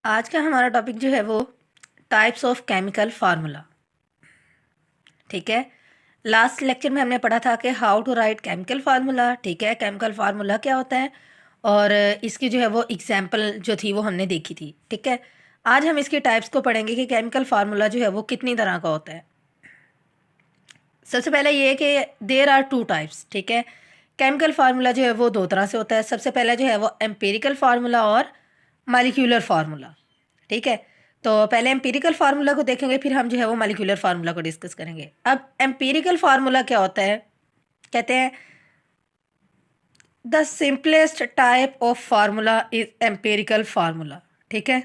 आज का हमारा टॉपिक जो है वो टाइप्स ऑफ केमिकल फार्मूला। ठीक है। लास्ट लेक्चर में हमने पढ़ा था कि how to write chemical formula. ठीक है, केमिकल फार्मूला क्या होता है और इसकी जो है वो एग्जांपल जो थी वो हमने देखी थी। ठीक है, आज हम इसकी टाइप्स को पढ़ेंगे कि केमिकल फार्मूला जो है वो कितनी तरह का होता है। सबसे पहले ये कि देर आर टू टाइप्स। ठीक है, केमिकल फार्मूला जो है वो दो तरह से होता है। सबसे पहले जो है वो एम्पिरिकल फार्मूला और मॉलिक्यूलर फार्मूला। ठीक है, तो पहले एम्पिरिकल फार्मूला को देखेंगे, फिर हम जो है वो मॉलिक्यूलर फार्मूला को डिस्कस करेंगे। अब एम्पिरिकल फार्मूला क्या होता है? कहते हैं the simplest type of formula is empirical formula. ठीक है,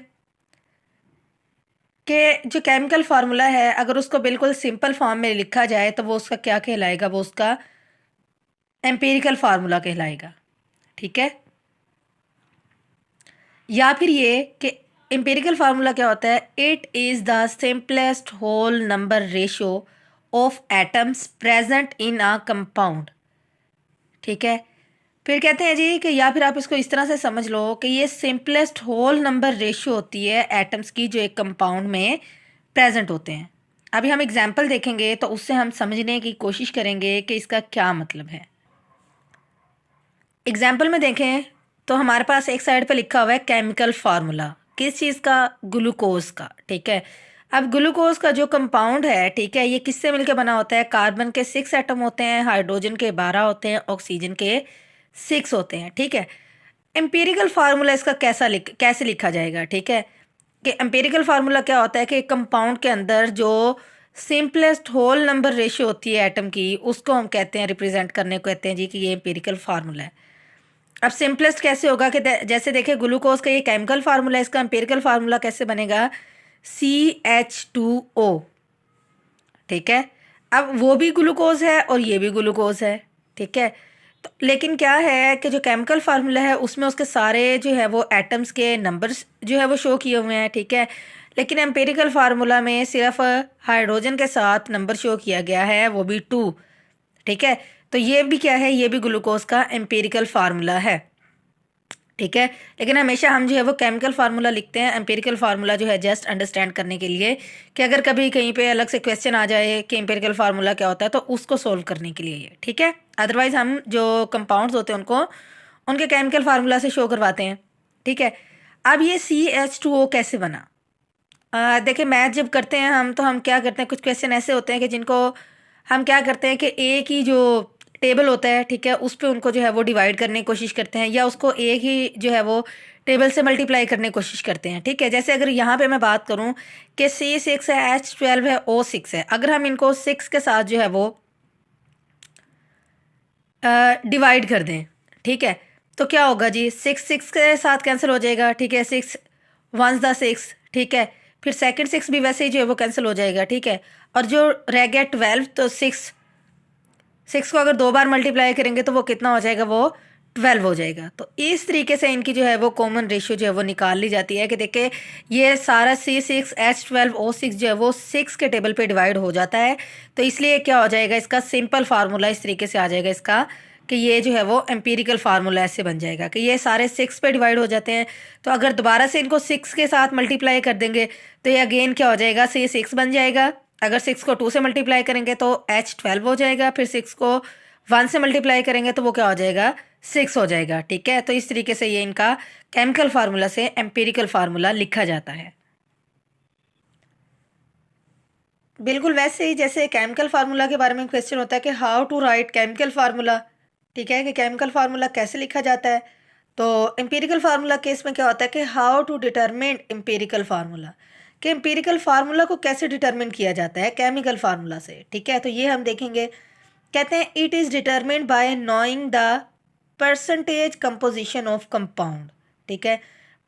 कि जो केमिकल फार्मूला है अगर उसको बिल्कुल सिंपल फॉर्म में लिखा जाए तो वो उसका क्या कहलाएगा? वो उसका एम्पिरिकल फार्मूला कहलाएगा। ठीक है, या फिर ये कि एम्पिरिकल फार्मूला क्या होता है? It is the simplest whole number ratio of atoms present in a compound. ठीक है, फिर कहते हैं जी कि या फिर आप इसको इस तरह से समझ लो कि ये सिंपलेस्ट होल नंबर रेशियो होती है एटम्स की जो एक कंपाउंड में प्रेजेंट होते हैं। अभी हम एग्जाम्पल देखेंगे तो उससे हम समझने की कोशिश करेंगे कि इसका क्या मतलब है। एग्जाम्पल में देखें तो हमारे पास एक साइड पे लिखा हुआ है केमिकल फार्मूला। किस चीज़ का? ग्लूकोज का। ठीक है, अब ग्लूकोज का जो कंपाउंड है, ठीक है, ये किससे मिलकर बना होता है? कार्बन के 6 एटम होते हैं, हाइड्रोजन के 12 होते हैं, ऑक्सीजन के 6 होते हैं। ठीक है, एम्पिरिकल फार्मूला इसका कैसे लिखा जाएगा? ठीक है, कि एम्पिरिकल फार्मूला क्या होता है कि कंपाउंड के अंदर जो सिंपलेस्ट होल नंबर रेशियो होती है एटम की, उसको हम कहते हैं, रिप्रेजेंट करने को कहते हैं जी कि ये एम्पिरिकल फार्मूला है। अब सिंपलेस्ट कैसे होगा कि जैसे देखिए ग्लूकोज का ये केमिकल फार्मूला है, इसका एम्पिरिकल फार्मूला कैसे बनेगा? CH2O। ठीक है, अब वो भी ग्लूकोज है और ये भी ग्लूकोज है। ठीक है, तो लेकिन क्या है कि जो केमिकल फार्मूला है उसमें उसके सारे जो है वो एटम्स के नंबर्स जो है वो शो किए हुए हैं। ठीक है, लेकिन एम्पिरिकल फार्मूला में सिर्फ हाइड्रोजन के साथ नंबर शो किया गया है, वो भी 2। ठीक है, तो ये भी क्या है? ये भी ग्लूकोज का एम्पिरिकल फार्मूला है। ठीक है, लेकिन हमेशा हम जो है वो केमिकल फार्मूला लिखते हैं। एम्पिरिकल फार्मूला जो है जस्ट अंडरस्टैंड करने के लिए कि अगर कभी कहीं पे अलग से क्वेश्चन आ जाए कि एम्पिरिकल फार्मूला क्या होता है तो उसको सोल्व करने के लिए ये। ठीक है, अदरवाइज हम जो कंपाउंड्स होते हैं उनको उनके केमिकल फार्मूला से शो करवाते हैं। ठीक है, अब ये CH2O कैसे बना? देखिए मैथ जब करते हैं हम तो हम क्या करते हैं, कुछ क्वेश्चन ऐसे होते हैं कि जिनको हम क्या करते हैं कि एक ही जो टेबल होता है, ठीक है, उस पे उनको जो है वो डिवाइड करने की कोशिश करते हैं या उसको एक ही जो है वो टेबल से मल्टीप्लाई करने की कोशिश करते हैं। ठीक है, जैसे अगर यहाँ पे मैं बात करूँ कि C6 है, H12 है, O6 है, अगर हम इनको 6 के साथ जो है वो डिवाइड कर दें, ठीक है, तो क्या होगा जी? 6 के साथ कैंसिल हो जाएगा। ठीक है, 6 1 द 6। ठीक है, फिर सेकंड 6 भी वैसे ही जो है वो कैंसिल हो जाएगा। ठीक है, और जो रह गया 12, तो 6 को अगर 2 बार मल्टीप्लाई करेंगे तो वो कितना हो जाएगा? वो 12 हो जाएगा। तो इस तरीके से इनकी जो है वो कॉमन रेशियो जो है वो निकाल ली जाती है कि देखिए ये सारा C6H12O6 जो है वो 6 के टेबल पे डिवाइड हो जाता है। तो इसलिए क्या हो जाएगा? इसका सिंपल फार्मूला इस तरीके से आ जाएगा इसका कि ये जो है वो एम्पिरिकल फार्मूला ऐसे बन जाएगा कि ये सारे 6 पे डिवाइड हो जाते हैं। तो अगर दोबारा से इनको 6 के साथ मल्टीप्लाई कर देंगे तो ये अगेन क्या हो जाएगा? C6 बन जाएगा। अगर 6 को 2 से मल्टीप्लाई करेंगे तो H12 हो जाएगा। फिर 6 को 1 से मल्टीप्लाई करेंगे तो वो क्या हो जाएगा? 6 हो जाएगा। ठीक है, तो इस तरीके से ये इनका केमिकल फार्मूला से एम्पिरिकल फार्मूला लिखा जाता है। बिल्कुल वैसे ही जैसे केमिकल फार्मूला के बारे में क्वेश्चन होता है कि how to write chemical formula. ठीक है, कि केमिकल फार्मूला कैसे लिखा जाता है। तो एम्पिरिकल फार्मूला केस में क्या होता है कि how to determine empirical formula, कि एम्पिरिकल फार्मूला को कैसे डिटरमिन किया जाता है केमिकल फार्मूला से। ठीक है, तो ये हम देखेंगे। कहते हैं it is determined bye knowing the percentage composition of compound. ठीक है,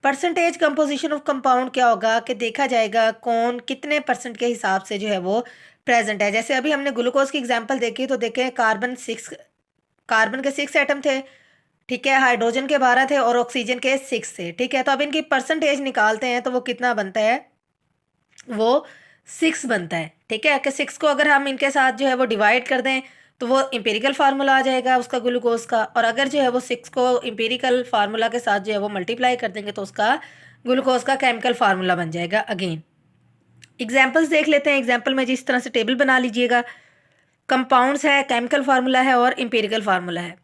परसेंटेज कंपोजिशन ऑफ कंपाउंड क्या होगा कि देखा जाएगा कौन कितने परसेंट के हिसाब से जो है वो प्रेजेंट है। जैसे अभी हमने ग्लूकोज की एग्जांपल देखी तो देखें कार्बन के 6 एटम थे, ठीक है, हाइड्रोजन के 12 थे और ऑक्सीजन के 6 थे। ठीक है, तो अब इनकी परसेंटेज निकालते हैं तो वो कितना बनता है? वो 6 बनता है। ठीक है, कि 6 को अगर हम इनके साथ जो है वो डिवाइड कर दें तो वो इंपेरिकल फार्मूला आ जाएगा उसका ग्लूकोज का, और अगर जो है वो 6 को इंपेरिकल फार्मूला के साथ जो है वो मल्टीप्लाई कर देंगे तो उसका ग्लूकोज का केमिकल फार्मूला बन जाएगा। अगेन एग्जाम्पल्स देख लेते हैं। एग्जाम्पल में जिस तरह से टेबल बना लीजिएगा, कंपाउंड्स है, केमिकल फार्मूला है और एम्पिरिकल फार्मूला है।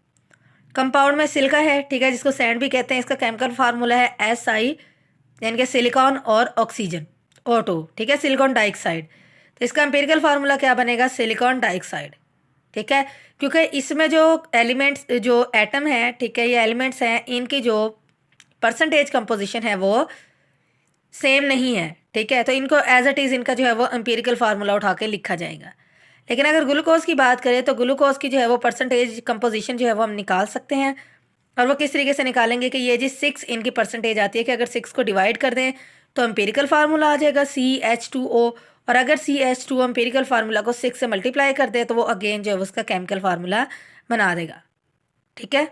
कंपाउंड में सिलिका है, ठीक है, जिसको सैंड भी कहते हैं, इसका केमिकल फार्मूला है SI, यानी कि सिलिकॉन और ऑक्सीजन O2, ठीक है, सिलिकॉन डाइऑक्साइड। तो इसका एम्पिरिकल फार्मूला क्या बनेगा? सिलिकॉन डाइऑक्साइड, ठीक है, क्योंकि इसमें जो एलिमेंट्स, जो एटम है, ठीक है, ये एलिमेंट्स हैं, इनकी जो परसेंटेज कंपोजिशन है वो सेम नहीं है, ठीक है, तो इनको एज इट इज़ इनका जो है वो एम्पिरिकल फार्मूला उठा के लिखा जाएगा। लेकिन अगर ग्लूकोज की बात करें तो ग्लूकोज की जो है वो परसेंटेज कंपोजिशन जो है वो हम निकाल सकते हैं। और वो किस तरीके से निकालेंगे कि ये जी 6 इनकी परसेंटेज आती है कि अगर 6 को डिवाइड कर दें तो एम्पिरिकल फार्मूला आ जाएगा CH2O, और अगर CH2O एम्पिरिकल फार्मूला को 6 से मल्टीप्लाई कर दे तो वो अगेन जो है उसका केमिकल फार्मूला बना देगा, ठीक है।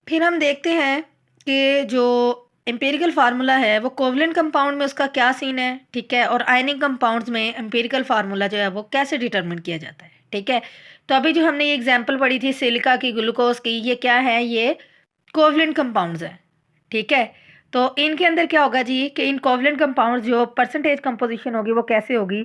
फिर हम देखते हैं कि जो एम्पिरिकल फार्मूला है वो कोवलेंट कंपाउंड में उसका क्या सीन है, ठीक है, और आयनिक कंपाउंड्स में एम्पिरिकल फार्मूला जो है वो कैसे डिटरमिन किया जाता है, ठीक है। तो अभी जो हमने ये एग्जांपल पढ़ी थी सिलिका की, ग्लूकोज की, ये क्या है? ये कोवलेंट कंपाउंड्स हैं, ठीक है। तो इनके अंदर क्या होगा जी कि इन कोवलेंट कंपाउंड्स जो परसेंटेज कंपोजिशन होगी वो कैसे होगी?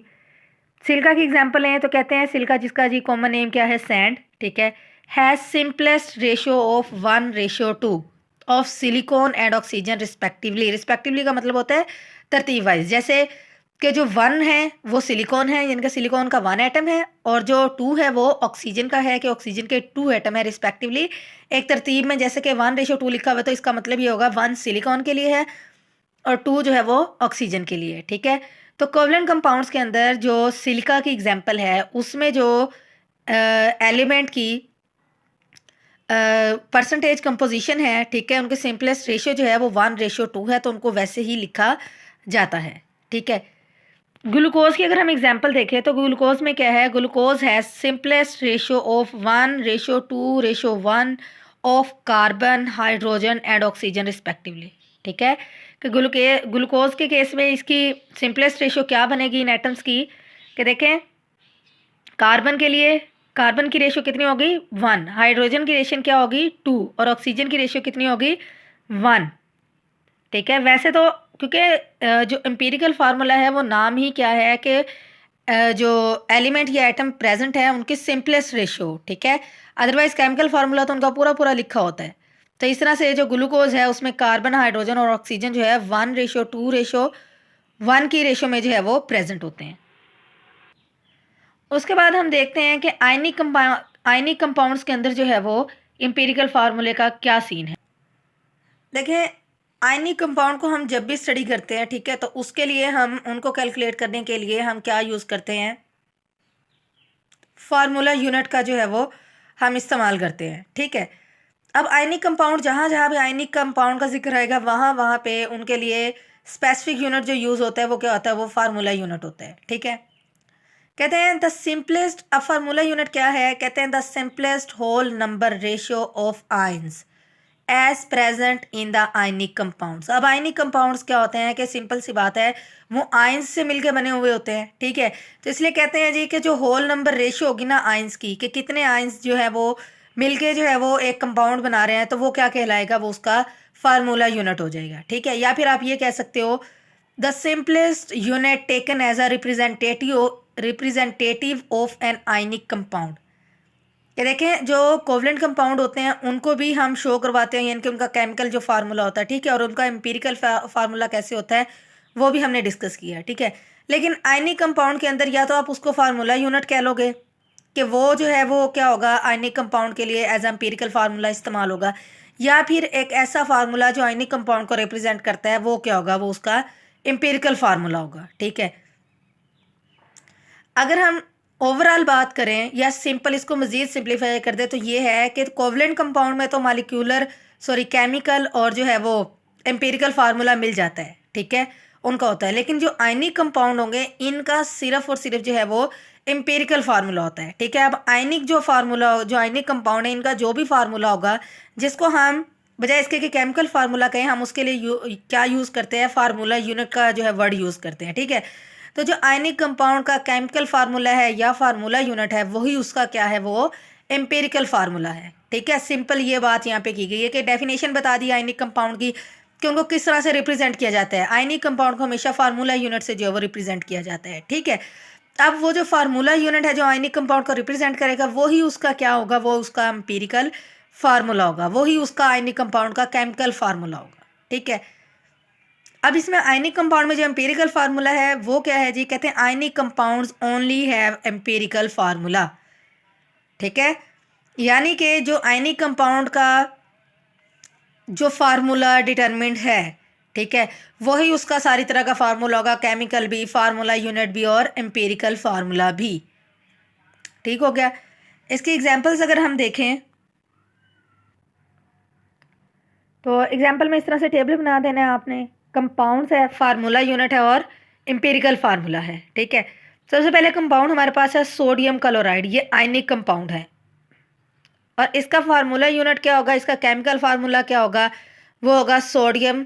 सिलिका की एग्जांपल है तो कहते हैं सिलिका, जिसका जी कॉमन नेम क्या है? सैंड, ठीक है, has simplest ratio of 1:2 of silicon and oxygen respectively. Respectively का मतलब होता है तरतीब वाइज, जैसे कि जो 1 है वो सिलिकॉन है, यानी कि सिलिकॉन का 1 एटम है, और जो 2 है वो ऑक्सीजन का है कि ऑक्सीजन के 2 एटम है रिस्पेक्टिवली, एक तरतीब में। जैसे कि 1:2 लिखा हुआ है तो इसका मतलब ये होगा 1 सिलिकॉन के लिए है और 2 जो है वो ऑक्सीजन के लिए है, ठीक है। तो कोवलेंट कंपाउंड्स के अंदर जो सिलिका की एग्जांपल है उसमें जो एलिमेंट की परसेंटेज कंपोजिशन है, ठीक है, उनके सिंपलेस्ट रेशियो जो है वो 1:2 है, तो उनको वैसे ही लिखा जाता है, ठीक है। ग्लूकोज की अगर हम एग्जांपल देखें तो ग्लूकोज में क्या है? ग्लूकोज है simplest ratio of 1:2:1 of carbon, hydrogen and oxygen respectively, ठीक है। कि ग्लूकोज के केस में इसकी सिंपलेस्ट रेशियो क्या बनेगी इन एटम्स की? कि देखें, कार्बन के लिए कार्बन की रेशियो कितनी होगी? 1, हाइड्रोजन की रेशियो क्या होगी? 2, और ऑक्सीजन की रेशियो कितनी होगी? 1, ठीक है। वैसे तो क्योंकि जो एम्पिरिकल फार्मूला है वो नाम ही क्या है कि जो एलिमेंट या एटम प्रेजेंट है उनकी सिंपलेस्ट रेशियो, ठीक है, अदरवाइज केमिकल फार्मूला तो उनका पूरा पूरा लिखा होता है। तो इस तरह से जो ग्लूकोज है उसमें कार्बन, हाइड्रोजन और ऑक्सीजन जो है 1:2:1 की रेशियो में जो है वो प्रेजेंट होते हैं। उसके बाद हम देखते हैं कि आयनिक कंपाउंड्स के अंदर जो है वो एम्पिरिकल फार्मूले का क्या सीन है। देखें, आयनिक कंपाउंड को हम जब भी स्टडी करते हैं, ठीक है, तो उसके लिए हम उनको कैलकुलेट करने के लिए हम क्या यूज़ करते हैं? फार्मूला यूनिट का जो है वो हम इस्तेमाल करते हैं, ठीक है। अब आयनिक कंपाउंड जहाँ जहाँ भी आयनिक कंपाउंड का जिक्र आएगा वहाँ वहाँ पे उनके लिए स्पेसिफिक यूनिट जो यूज़ होता है वो क्या होता है? वो फार्मूला यूनिट होता है, ठीक है। कहते हैं द सिंपलेस्ट, अब फार्मूला यूनिट क्या है? कहते हैं the simplest whole number ratio of ions as present in the ionic compounds. अब आयनिक कंपाउंड्स क्या होते हैं कि सिंपल सी बात है, वो आयंस से मिलके बने हुए होते हैं, ठीक है। तो इसलिए कहते हैं जी कि जो होल नंबर रेशियो होगी ना आयंस की, कि कितने आयंस जो है वो मिलके जो है वो एक कंपाउंड बना रहे हैं, तो वो क्या कहलाएगा? वो उसका फार्मूला यूनिट हो जाएगा, ठीक है। या फिर आप ये कह सकते हो the simplest unit taken as a representative of an ionic compound. ये देखें, जो कोवलेंट कंपाउंड होते हैं उनको भी हम शो करवाते हैं, यानी कि उनका केमिकल जो फार्मूला होता है, ठीक है, और उनका एम्पिरिकल फार्मूला कैसे होता है वो भी हमने डिस्कस किया है, ठीक है। लेकिन आयनिक कंपाउंड के अंदर या तो आप उसको फार्मूला यूनिट कह लोगे कि वो जो है वो क्या होगा? आयनिक कंपाउंड के लिए एज एम्पिरिकल फार्मूला इस्तेमाल होगा, या फिर एक ऐसा फार्मूला जो आयनिक कंपाउंड को रिप्रेजेंट करता है वो क्या होगा? वो उसका एम्पिरिकल फार्मूला होगा, ठीक है। अगर हम ओवरऑल बात करें या सिंपल इसको मज़ीद सिंप्लीफाई कर दे तो ये है कि कोवलेंट कंपाउंड में तो केमिकल और जो है वो एम्पिरिकल फार्मूला मिल जाता है, ठीक है, उनका होता है। लेकिन जो आयनिक कंपाउंड होंगे इनका सिर्फ और सिर्फ जो है वो एम्पिरिकल फार्मूला होता है, ठीक है। अब आयनिक जो फार्मूला, जो आयनिक कंपाउंड है, इनका जो भी फार्मूला होगा, जिसको हम बजाय इसके कि केमिकल फार्मूला कहें, हम उसके लिए क्या यूज़ करते हैं? फार्मूला यूनिट का जो है वर्ड यूज़ करते हैं, ठीक है। तो जो आयनिक कंपाउंड का केमिकल फार्मूला है या फार्मूला यूनिट है वही उसका क्या है, वो एम्पिरिकल फार्मूला है। ठीक है, सिंपल ये बात यहाँ पे की गई है कि डेफिनेशन बता दी आयनिक कंपाउंड की कि उनको किस तरह से रिप्रेजेंट किया जाता है। आयनिक कंपाउंड को हमेशा फार्मूला यूनिट से जो है वो रिप्रेजेंट किया जाता है। ठीक है, अब वो जो फार्मूला यूनिट है जो आयनिक कंपाउंड को रिप्रेजेंट करेगा वही उसका क्या होगा, वो उसका एम्पिरिकल फार्मूला होगा, वही उसका आयनिक कंपाउंड का केमिकल फार्मूला होगा। ठीक है, अब इसमें आयनिक कंपाउंड में जो एम्पिरिकल फार्मूला है वो क्या है जी, कहते हैं ionic compounds only have empirical formula. ठीक है, यानी कि जो आयनिक कंपाउंड का जो फार्मूला डिटरमिंड है, ठीक है, वही उसका सारी तरह का फार्मूला होगा, केमिकल भी, फार्मूला यूनिट भी और एम्पिरिकल फार्मूला भी। ठीक हो गया। इसकी एग्जांपल्स अगर हम देखें तो एग्जांपल में इस तरह से टेबल बना देना है आपने। कंपाउंड्स है, फार्मूला यूनिट है और एम्पिरिकल फार्मूला है। ठीक है, सबसे पहले कंपाउंड हमारे पास है सोडियम क्लोराइड, ये आयनिक कंपाउंड है और इसका फार्मूला यूनिट क्या होगा, इसका केमिकल फार्मूला क्या होगा, वो होगा सोडियम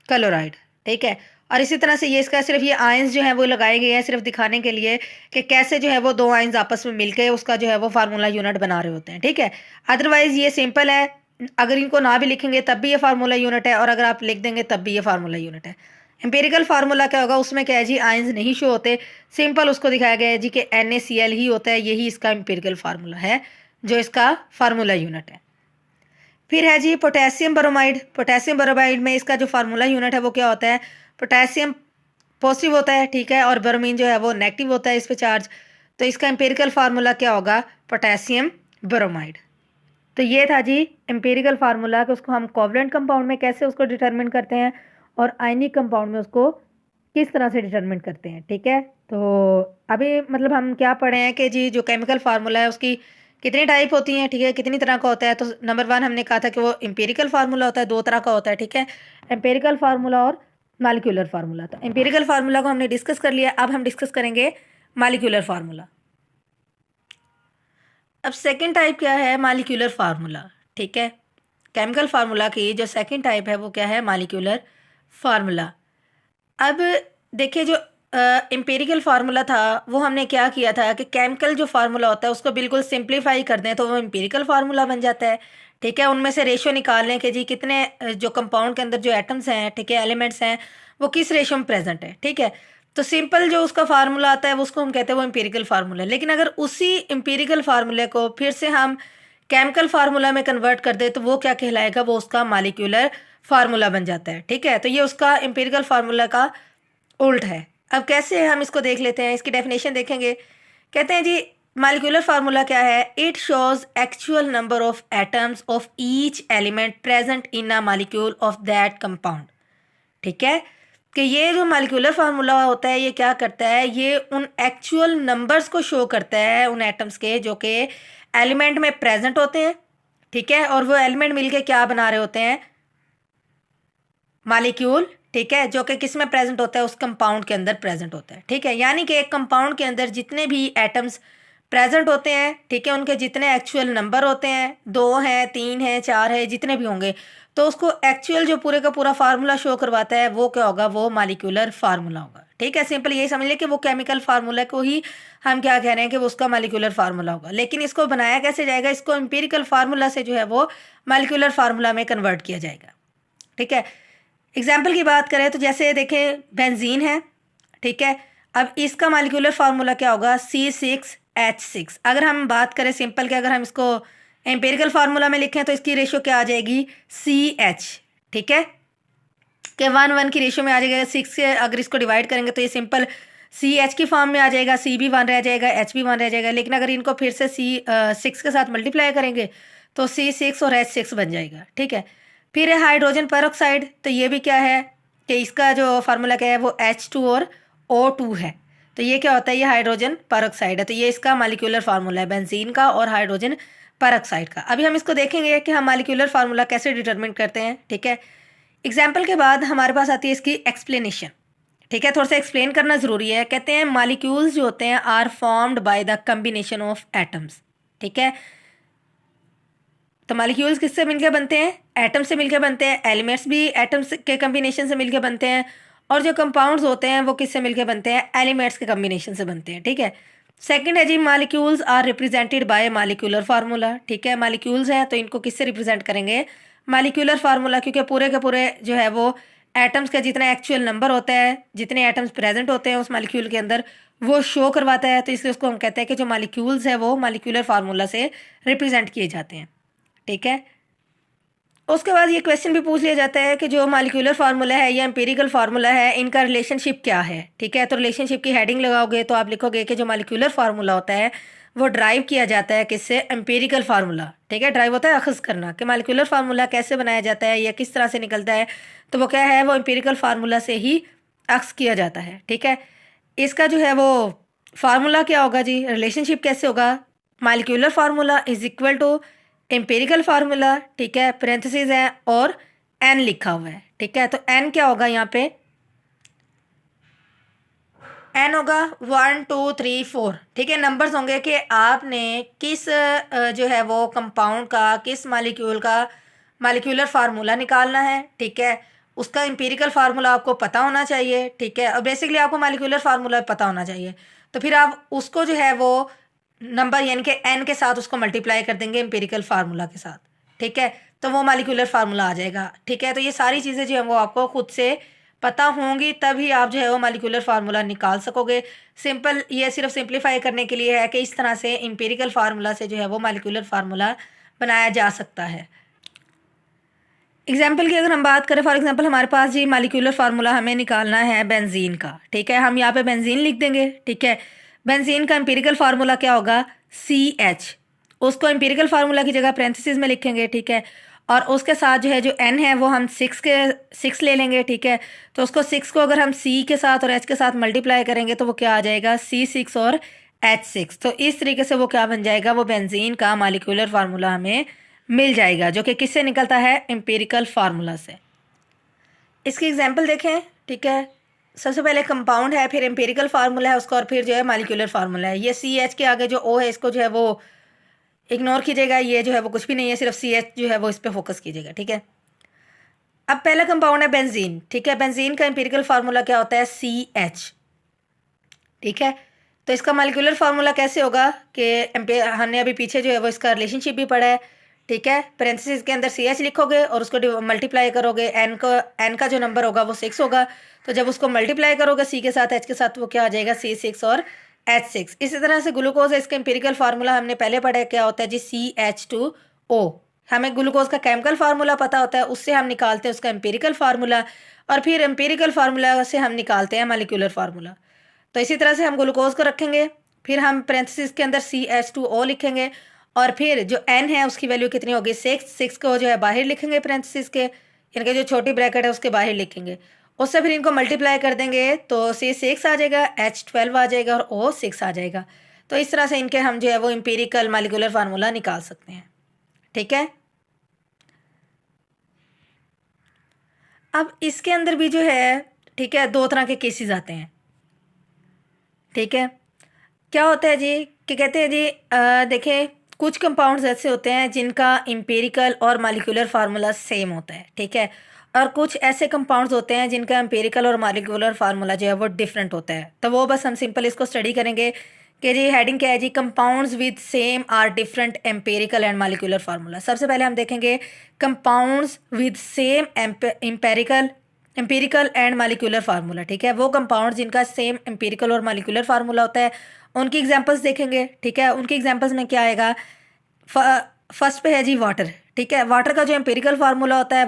क्लोराइड। ठीक है, और इसी तरह से ये इसका सिर्फ ये आयंस जो है वो लगाए गए हैं सिर्फ दिखाने के लिए कि कैसे जो है वो दो आयंस आपस में मिलके उसका जो है वो फार्मूला यूनिट बना रहे होते हैं। ठीक है, अदरवाइज ये सिंपल है, अगर इनको ना भी लिखेंगे तब भी ये फार्मूला यूनिट है और अगर आप लिख देंगे तब भी ये फार्मूला यूनिट है। एम्पेरिकल फार्मूला क्या होगा, उसमें क्या है जी, आयंस नहीं शो होते, सिंपल उसको दिखाया गया है जी कि NaCl ही होता है, यही इसका एम्पेरिकल फार्मूला है जो इसका फार्मूला यूनिट है। फिर है जी पोटेशियम ब्रोमाइड। पोटेशियम ब्रोमाइड में इसका जो फार्मूला यूनिट है वो क्या होता है, पोटेशियम पॉजिटिव होता है। ठीक है, और ब्रोमीन जो है वो नेगेटिव होता है इस पे चार्ज, तो इसका एम्पेरिकल फार्मूला क्या होगा, पोटेशियम ब्रोमाइड। तो ये था जी एम्पेरिकल फार्मूला कि उसको हम कोवलेंट कंपाउंड में कैसे उसको डिटरमिन करते हैं और आयनिक कंपाउंड में उसको किस तरह से डिटरमिन करते हैं। ठीक है, तो अभी मतलब हम क्या पढ़े हैं कि जी जो केमिकल फार्मूला है उसकी कितनी टाइप होती हैं। ठीक है, कितनी तरह का होता है, तो नंबर 1 हमने कहा था कि वो एम्पेरिकल फार्मूला होता है, 2 तरह का होता है। ठीक है, एम्पेरिकल फार्मूला और मालिक्यूलर फार्मूला। तो एम्पेरिकल फार्मूला को हमने डिस्कस कर लिया, अब हम डिस्कस करेंगे मालिक्यूलर फार्मूला। अब सेकेंड टाइप क्या है, मालिक्यूलर फार्मूला। ठीक है, केमिकल फार्मूला की जो सेकेंड टाइप है वो क्या है, मालिक्यूलर फार्मूला। अब देखिए जो एम्पेरिकल फार्मूला था वो हमने क्या किया था कि केमिकल जो फार्मूला होता है उसको बिल्कुल सिंप्लीफाई कर दें तो वो एम्पेरिकल फार्मूला बन जाता है। ठीक है, उनमें से रेशो निकाल लें कि जी कितने जो कंपाउंड के अंदर जो एटम्स हैं, ठीक है, एलिमेंट्स हैं, वो किस रेशो में प्रेजेंट है। ठीक है, तो सिंपल जो उसका फार्मूला आता है वो उसको हम कहते हैं वो एम्पेरिकल फार्मूला। लेकिन अगर उसी एम्पेरिकल फार्मूले को फिर से हम केमिकल फार्मूला में कन्वर्ट कर दे तो वो क्या कहलाएगा, वो उसका मालिक्यूलर फार्मूला बन जाता है। ठीक है, तो ये उसका एम्पेरिकल फार्मूला का उल्ट है। अब कैसे है हम इसको देख लेते हैं, इसकी डेफिनेशन देखेंगे। कहते हैं जी मालिक्यूलर फार्मूला क्या है, it shows actual number of atoms of each element present in a molecule of that compound. ठीक है, कि ये जो मालिक्यूलर फार्मूला होता है ये क्या करता है, ये उन एक्चुअल नंबर्स को शो करता है उन एटम्स के जो कि एलिमेंट में प्रेजेंट होते हैं। ठीक है, और वो एलिमेंट मिलके क्या बना रहे होते हैं, मालिक्यूल। ठीक है, जो कि किस में प्रेजेंट होता है, उस कंपाउंड के अंदर प्रेजेंट होता है। ठीक है, यानी कि एक कंपाउंड के अंदर जितने भी एटम्स प्रेजेंट होते हैं, ठीक है, उनके जितने एक्चुअल नंबर होते हैं, 2 हैं, 3 हैं, 4 है, जितने भी होंगे, तो उसको एक्चुअल जो पूरे का पूरा फार्मूला शो करवाता है वो क्या होगा, वो मालिक्यूलर फार्मूला होगा। ठीक है, सिंपल यही समझ लें कि वो केमिकल फार्मूला को ही हम क्या कह रहे हैं कि वो उसका मालिक्यूलर फार्मूला होगा। लेकिन इसको बनाया कैसे जाएगा, इसको एम्पिरिकल फार्मूला से जो है वो मालिक्यूलर फार्मूला में कन्वर्ट किया जाएगा। ठीक है, एग्जाम्पल की बात करें तो जैसे देखें बेंजीन है। ठीक है, अब इसका मालिक्यूलर फार्मूला क्या होगा, C6H6। अगर हम बात करें सिंपल के, अगर हम इसको एम्पेरिकल फार्मूला में लिखें तो इसकी रेशो क्या आ जाएगी, CH। ठीक है, कि 1:1 की रेशो में आ जाएगा। 6 से अगर इसको डिवाइड करेंगे तो ये सिंपल CH की फॉर्म में आ जाएगा, C भी 1 रह जाएगा, H भी 1 रह जाएगा। लेकिन अगर इनको फिर से C6 के साथ मल्टीप्लाई करेंगे तो C6 और H6 बन जाएगा। ठीक है, फिर है हाइड्रोजन पेरोक्साइड। तो ये भी क्या है कि इसका जो फार्मूला क्या है वो H2 और O2 है। तो ये क्या होता है, ये हाइड्रोजन पेरोक्साइड है। तो ये इसका मालिक्यूलर फार्मूला है बेंजीन का और हाइड्रोजन पेरोक्साइड का। अभी हम इसको देखेंगे कि हम मालिक्यूलर फार्मूला कैसे डिटरमिन करते हैं। ठीक है, एग्जाम्पल के बाद हमारे पास आती है इसकी एक्सप्लेनेशन। ठीक है, थोड़ा सा एक्सप्लेन करना ज़रूरी है। कहते हैं मालिक्यूल्स जो होते हैं are formed by the combination of atoms. ठीक है, तो मालिक्यूल्स किससे मिलकर बनते हैं, एटम से मिलकर बनते हैं। एलिमेंट्स भी एटम्स के कम्बिनेशन से मिलकर बनते हैं और जो कंपाउंड्स होते हैं वो किससे मिलके बनते हैं, एलिमेंट्स के कम्बिनेशन से बनते हैं, ठीक है। सेकंड है जी molecules are represented by molecular formula, ठीक है। मालिक्यूल्स हैं तो इनको किससे रिप्रेजेंट करेंगे, मालिक्यूलर फार्मूला, क्योंकि पूरे के पूरे जो है वो एटम्स का जितना एक्चुअल नंबर होता है, जितने एटम्स प्रेजेंट होते हैं उस मालिक्यूल के अंदर, वो शो करवाता है। तो इसलिए उसको हम कहते हैं कि जो मालिक्यूल्स है वो मालिक्यूलर फार्मूला से रिप्रेजेंट किए जाते हैं, ठीक है। उसके बाद ये क्वेश्चन भी पूछ लिया जाता है कि जो मालिक्यूलर फार्मूला है या एम्पिरिकल फार्मूला है, इनका रिलेशनशिप क्या है, ठीक है। तो रिलेशनशिप की हेडिंग लगाओगे तो आप लिखोगे कि जो मालिक्यूलर फार्मूला होता है वो ड्राइव किया जाता है किससे, एम्पिरिकल फार्मूला, ठीक है। ड्राइव होता है अखज़ करना, कि मालिक्यूलर फार्मूला कैसे बनाया जाता है या किस तरह से निकलता है, तो वो क्या है, वो एम्पिरिकल फार्मूला से ही अक्स किया जाता है, ठीक है। इसका जो है वो फार्मूला क्या होगा जी, रिलेशनशिप कैसे होगा, molecular formula is equal to empirical formula, ठीक है, पैरेंथेसिस है और एन लिखा हुआ है, ठीक है। तो एन क्या होगा यहाँ पे, एन होगा 1 2 3 4, ठीक है। नंबर्स होंगे कि आपने किस जो है वो कंपाउंड का, किस मालिक्यूल का मालिक्यूलर फार्मूला निकालना है, ठीक है। उसका एम्पिरिकल फार्मूला आपको पता होना चाहिए, ठीक है। और बेसिकली आपको मालिक्यूलर फार्मूला पता होना चाहिए, तो फिर आप उसको जो है वो नंबर यानी कि एन के साथ उसको मल्टीप्लाई कर देंगे एम्पिरिकल फार्मूला के साथ, ठीक है। तो वो मालिक्यूलर फार्मूला आ जाएगा, ठीक है। तो ये सारी चीज़ें जो है वो आपको खुद से पता होंगी, तभी आप जो है वो मालिक्यूलर फार्मूला निकाल सकोगे। सिंपल ये सिर्फ सिंप्लीफाई करने के लिए है कि इस तरह से एम्पिरिकल फार्मूला से जो है वो मालिक्यूलर फार्मूला बनाया जा सकता है। एग्जाम्पल की अगर हम बात करें, फॉर एग्जाम्पल हमारे पास जी मालिक्यूलर फार्मूला हमें निकालना है बेंजीन का, ठीक है। हम यहाँ पे बेंजीन लिख देंगे, ठीक है। बेंजीन का एम्पिरिकल फार्मूला क्या होगा, CH, उसको एम्पिरिकल फार्मूला की जगह पैरेंथेसिस में लिखेंगे, ठीक है। और उसके साथ जो है जो N है वो हम 6 ले लेंगे, ठीक है। तो उसको 6 को अगर हम C के साथ और H के साथ मल्टीप्लाई करेंगे तो वो क्या आ जाएगा, C6 और H6। तो इस तरीके से वो क्या बन जाएगा, वो बेंजीन का मालिक्यूलर फार्मूला हमें मिल जाएगा, जो कि किससे निकलता है, एम्पिरिकल फार्मूला से। इसकी एग्जांपल देखें, ठीक है। सबसे पहले कंपाउंड है, फिर एम्पिरिकल फार्मूला है उसका, और फिर जो है मालिक्यूलर फार्मूला है। ये CH के आगे जो O है इसको जो है वो इग्नोर कीजिएगा, ये जो है वो कुछ भी नहीं है, सिर्फ CH जो है वो इस पर फोकस कीजिएगा, ठीक है। अब पहला कंपाउंड है बेंजीन, ठीक है। बेंजीन का एम्पिरिकल फार्मूला क्या होता है, CH, ठीक है। तो इसका मालिक्यूलर फार्मूला कैसे होगा कि हमने अभी पीछे जो है वो इसका रिलेशनशिप भी पढ़ा है, ठीक है। पैरेंथेसिस के अंदर CH लिखोगे और उसको मल्टीप्लाई करोगे, एन का जो नंबर होगा वो 6 होगा। तो जब उसको मल्टीप्लाई करोगे C के साथ H के साथ, वो क्या आ जाएगा, C6 और H6। इसी तरह से ग्लूकोज है, इसका एम्पिरिकल फार्मूला हमने पहले पढ़ा है, क्या होता है जी, CH2O। हमें ग्लूकोज का केमिकल फार्मूला पता होता है, उससे हम निकालते हैं उसका एम्पिरिकल फार्मूला, और फिर एम्पिरिकल फार्मूला से हम निकालते हैं मालिक्यूलर फार्मूला। तो इसी तरह से हम ग्लूकोज को रखेंगे, फिर हम पैरेंथेसिस के अंदर CH2O लिखेंगे, और फिर जो N है उसकी वैल्यू कितनी होगी, 6 को जो है बाहर लिखेंगे पैरेंथेसिस के, इनके जो छोटी ब्रैकेट है उसके बाहर लिखेंगे। उससे फिर इनको मल्टीप्लाई कर देंगे तो C6 आ जाएगा, H12 आ जाएगा और O6 आ जाएगा। तो इस तरह से इनके हम जो है वो एम्पिरिकल मालिक्यूलर फार्मूला निकाल सकते हैं, ठीक है। अब इसके अंदर भी जो है, ठीक है, दो तरह के केसेस आते हैं, ठीक है। क्या होता है जी कि कहते हैं जी देखें, कुछ कंपाउंड्स ऐसे होते हैं जिनका एम्पिरिकल और मालिक्यूलर फार्मूला सेम होता है, ठीक है। और कुछ ऐसे कंपाउंड्स होते हैं जिनका एम्पिरिकल और मालिक्यूलर फार्मूला जो है वो डिफरेंट होता है। तो वो बस हम सिंपल इसको स्टडी करेंगे कि जी हेडिंग क्या है जी, compounds with same or different empirical and molecular formula. सबसे पहले हम देखेंगे compounds with same empirical and molecular formula, ठीक है। वो कंपाउंड जिनका सेम एम्पिरिकल और मालिक्यूलर फार्मूला होता है, उनकी एग्जांपल्स देखेंगे, ठीक है। उनकी एग्जांपल्स में क्या आएगा, फर्स्ट पे है जी वाटर, ठीक है। वाटर का जो एम्पिरिकल फार्मूला होता है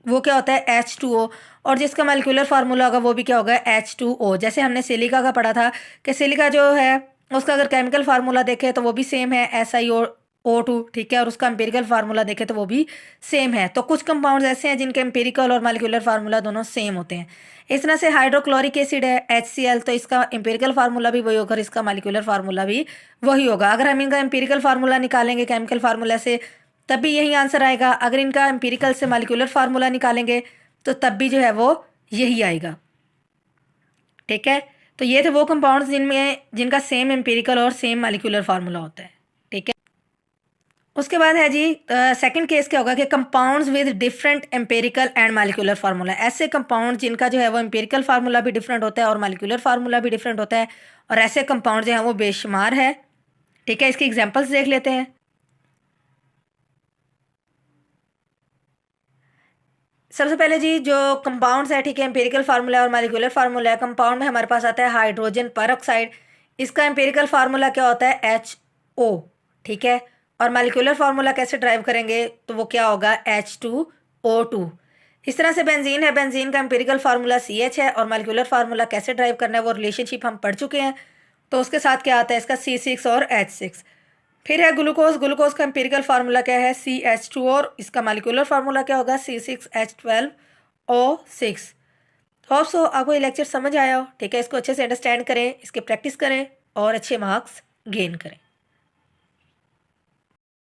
वो क्या होता है, H2O, और जिसका मालिक्यूलर फार्मूला होगा वो भी क्या होगा, H2O। जैसे हमने सिलिका का पढ़ा था कि सिलिका जो है उसका अगर केमिकल फार्मूला देखें तो वो भी सेम है, SiO2, ठीक है। और उसका एम्पिरिकल फार्मूला देखें तो वो भी सेम है। तो कुछ कंपाउंड्स ऐसे हैं जिनके एम्पिरिकल और मालिक्यूलर फार्मूला दोनों सेम होते हैं। इस तरह से हाइड्रोक्लोरिक एसिड है HCl, तो इसका एम्पिरिकल फार्मूला भी वही होगा और इसका मालिक्यूलर फार्मूला भी वही होगा। अगर हम इनका एम्पिरिकल फार्मूला निकालेंगे केमिकल फार्मूला से तब भी यही आंसर आएगा, अगर इनका एम्पिरिकल से मालिक्यूलर फार्मूला निकालेंगे तो तब भी जो है वो यही आएगा, ठीक है। तो ये थे वो कंपाउंड्स जिनका सेम एम्पिरिकल और सेम मालिक्यूलर फार्मूला होता है, ठीक है। उसके बाद है जी सेकंड केस क्या होगा कि compounds with different empirical and molecular formula. ऐसे कंपाउंड जिनका जो है वो एम्पेरिकल फार्मूला भी डिफरेंट होता है और मालिकुलर फार्मूला भी डिफरेंट होता है, और ऐसे कंपाउंड जो है वो बेशुमार है। ठीक है, इसकी एग्जांपल्स देख लेते हैं। सबसे पहले जी जो कंपाउंड्स है, ठीक है, एम्पेरिकल फार्मूला और मालिकुलर फार्मूला है। कंपाउंड में हमारे पास आता है हाइड्रोजन परऑक्साइड। इसका एम्पेरिकल फार्मूला क्या होता है? HO। ठीक है, और मालिकुलर फार्मूला कैसे ड्राइव करेंगे तो वो क्या होगा? H2O2। इस तरह से बेंजीन है, बेंजीन का एम्पेरिकल फार्मूला CH है और मालिकुलर फार्मूला कैसे ड्राइव करना है वो रिलेशनशिप हम पढ़ चुके हैं। तो उसके साथ क्या आता है? इसका C6 और H6। फिर है ग्लूकोज। ग्लूकोज का एम्पिरिकल फार्मूला क्या है? CH2, और इसका मालिकुलर फार्मूला क्या होगा? C6H12O6। होप सो आपको ये लेक्चर समझ आया हो। ठीक है, इसको अच्छे से अंडरस्टैंड करें, इसकी प्रैक्टिस करें और अच्छे मार्क्स गेन करें।